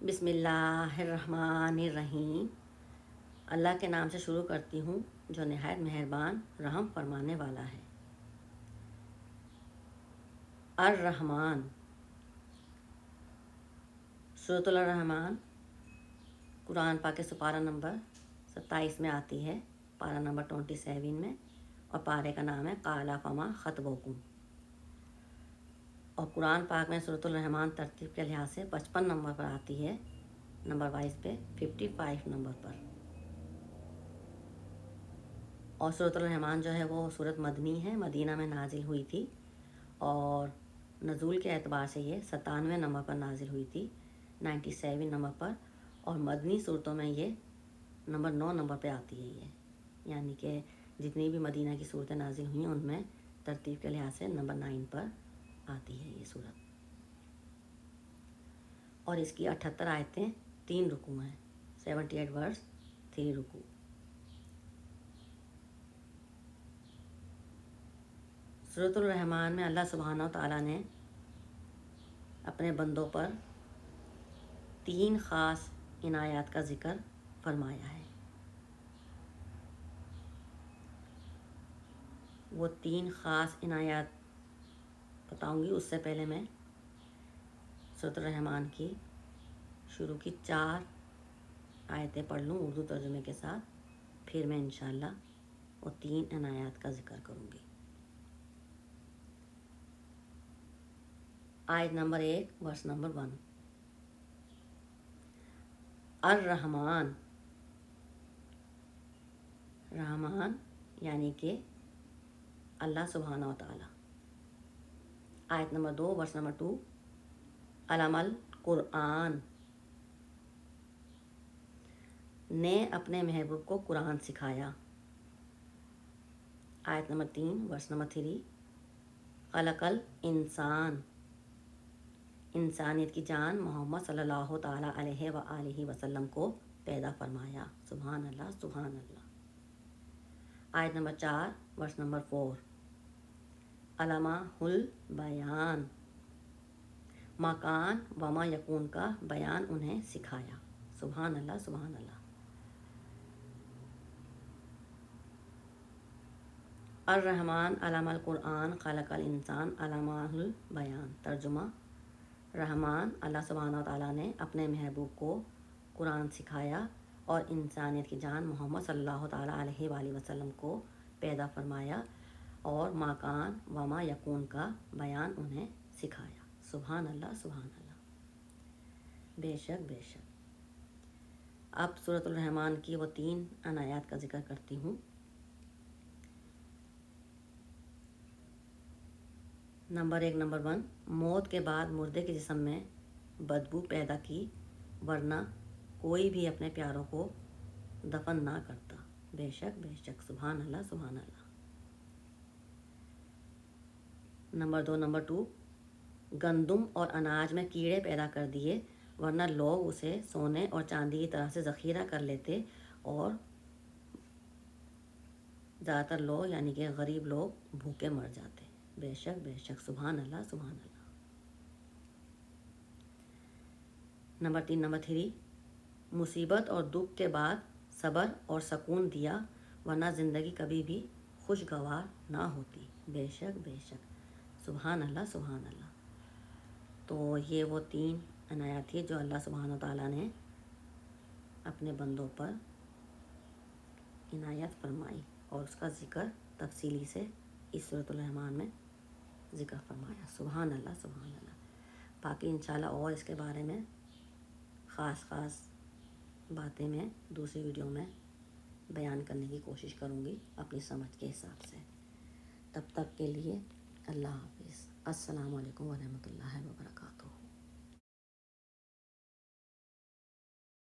بسم اللہ الرحمن الرحیم۔ اللہ کے نام سے شروع کرتی ہوں جو نہایت مہربان رحم فرمانے والا ہے۔ الرحمن، سورۃ الرحمن قرآن پاک کے سپارہ نمبر 27 میں آتی ہے، پارہ نمبر 27 میں، اور پارے کا نام ہے قال فما خطبکم۔ اور قرآن پاک میں سورۃ الرحمن ترتیب کے لحاظ سے 55 نمبر پر آتی ہے، نمبر وائز پہ 55 نمبر پر۔ اور سورۃ الرحمن جو ہے وہ سورۃ مدنی ہے، مدینہ میں نازل ہوئی تھی، اور نزول کے اعتبار سے یہ 97 نمبر پر نازل ہوئی تھی، 97 نمبر پر، اور مدنی صورتوں میں یہ نمبر 9 نمبر پہ آتی ہے یہ، یعنی کہ جتنی بھی مدینہ کی صورتیں نازل ہوئی ہیں ان میں ترتیب کے لحاظ سے نمبر 9 پر آتی ہے یہ صورت۔ اور اس کی 78 آیتیں، 3 رکوع ہیں، 78 ورس، 3 رکوع۔ سورۃ الرحمن میں اللہ سبحانہ و تعالیٰ نے اپنے بندوں پر 3 خاص عنایات کا ذکر فرمایا ہے۔ وہ 3 خاص عنایات بتاؤں گی، اس سے پہلے میں سورۃ الرحمن کی شروع کی 4 آیتیں پڑھ لوں اردو ترجمے کے ساتھ، پھر میں انشاءاللہ وہ 3 عنایات کا ذکر کروں گی۔ آیت نمبر 1، ورس نمبر 1۔ الرحمن، رحمان یعنی کہ اللہ سبحانہ و تعالیٰ۔ آیت نمبر 2، ورس نمبر 2۔ علم القرآن، نے اپنے محبوب کو قرآن سکھایا۔ آیت نمبر 3، ورس نمبر 3۔ خلق الانسان، انسانیت کی جان محمد صلی اللہ تعالیٰ علیہ وآلہ وسلم کو پیدا فرمایا۔ سبحان اللہ، سبحان اللہ۔ آیت نمبر 4، ورس نمبر 4۔ علمہ البیان، مکان وما یکون کا بیان انہیں سکھایا۔ سبحان اللہ، سبحان اللہ۔ الرحمن علم القرآن خلق الانسان علمہ البیان۔ ترجمہ: رحمان اللہ سبحانہ وتعالیٰ نے اپنے محبوب کو قرآن سکھایا اور انسانیت کی جان محمد صلی اللہ تعالیٰ علیہ وآلہ وسلم کو پیدا فرمایا، اور مکان وما یکون کا بیان انہیں سکھایا۔ سبحان اللہ، سبحان اللہ۔ بے شک، بے شک۔ اب سورۃ الرحمن کی وہ 3 عنایات کا ذکر کرتی ہوں۔ Number 1، number 1۔ موت کے بعد مردے کے جسم میں بدبو پیدا کی، ورنہ کوئی بھی اپنے پیاروں کو دفن نہ کرتا۔ بے شک، بے شک۔ سبحان اللہ، سبحان اللہ۔ Number 2، number 2۔ گندم اور اناج میں کیڑے پیدا کر دیے، ورنہ لوگ اسے سونے اور چاندی کی طرح سے ذخیرہ کر لیتے، اور زیادہ تر لوگ یعنی کہ غریب لوگ بھوکے مر جاتے۔ بے شک، بے شک۔ سبحان اللہ، سبحان اللہ۔ Number 3، number 3۔ مصیبت اور دکھ کے بعد صبر اور سکون دیا، ورنہ زندگی کبھی بھی خوشگوار نہ ہوتی۔ بے شک، بے شک۔ سبحان اللہ، سبحان اللہ۔ تو یہ وہ 3 عنایات تھی جو اللہ سبحانہ و تعالیٰ نے اپنے بندوں پر عنایت فرمائی، اور اس کا ذکر تفصیلی سے اس سورۃ الرحمن میں ذکر فرمایا۔ سبحان اللہ، سبحان اللہ۔ باقی انشاءاللہ اور اس کے بارے میں خاص باتیں میں دوسری ویڈیو میں بیان کرنے کی کوشش کروں گی اپنی سمجھ کے حساب سے۔ تب تک کے لیے اللہ حافظ۔ السلام علیکم ورحمۃ اللہ وبرکاتہ۔